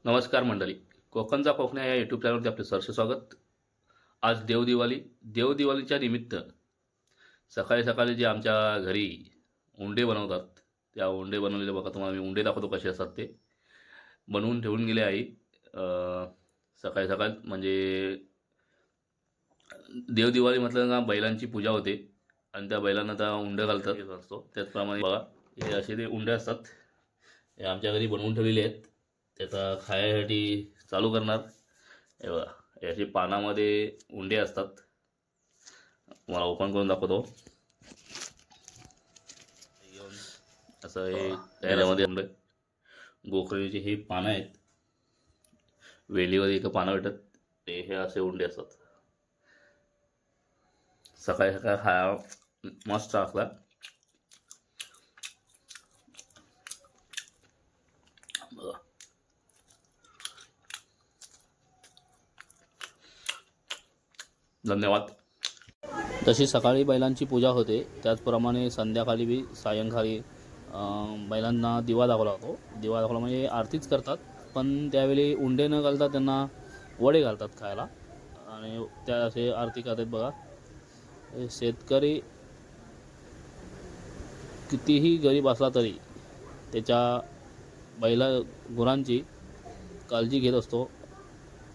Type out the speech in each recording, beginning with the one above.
नमस्कार मंडळी, कोकणचा कोकण्या या यूट्यूब चॅनलवरती आपले सहर्ष स्वागत। आज देवदिवाळीच्या निमित्त सकाळी सकाळी जे आमच्या घरी उंडे बनवतात, त्या उंडे बनवलेले बघा तुम्हाला मी उंडे दाखवतो कसे असतात ते बनवून ठेवून गेले आई। सकाळी सकाळ म्हणजे देवदिवाळी म्हटलं ना बैलांची पूजा होते आणि त्या बैलांना त्या उंडे घालतात असतो। त्याचप्रमाणे बघा हे असे ते उंडे असतात, हे आमच्या घरी बनवून ठेवलेले आहेत। त्याचा खायसाठी चालू करणार। हे बघा याचे पानामध्ये उंडे असतात, मला ओपन करून दाखवतो। असं हे त्याच्यामध्ये उंडे गोखरेचे हे पानं आहेत, वेलीवर एक पानं भेटत ते हे असे उंडे असतात। सकाळी सकाळी खाया मस्त असला। बघा धन्यवाद। जशी सकाळी बैलांची पूजा होते त्याचप्रमाणे संध्याकाळी बी सायंकाळी बैलांना दिवा दाखवला जातो। दिवा दाखवला म्हणजे आरतीच करतात, पण त्यावेळी उंडे न घालता त्यांना वडे घालतात खायला आणि त्या असे आरती करतात। बघा शेतकरी कितीही गरीब असला तरी त्याच्या बैला गुरांची काळजी घेत असतो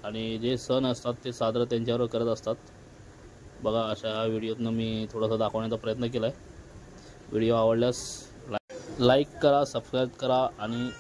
आणि जे सण असतात ते साजरे त्यांच्यावर करत असतात। बघा अशा व्हिडिओतनं मी थोडासा दाखवण्याचा प्रयत्न केला आहे। व्हिडिओ आवडल्यास लाईक करा, सबस्क्राईब करा आणि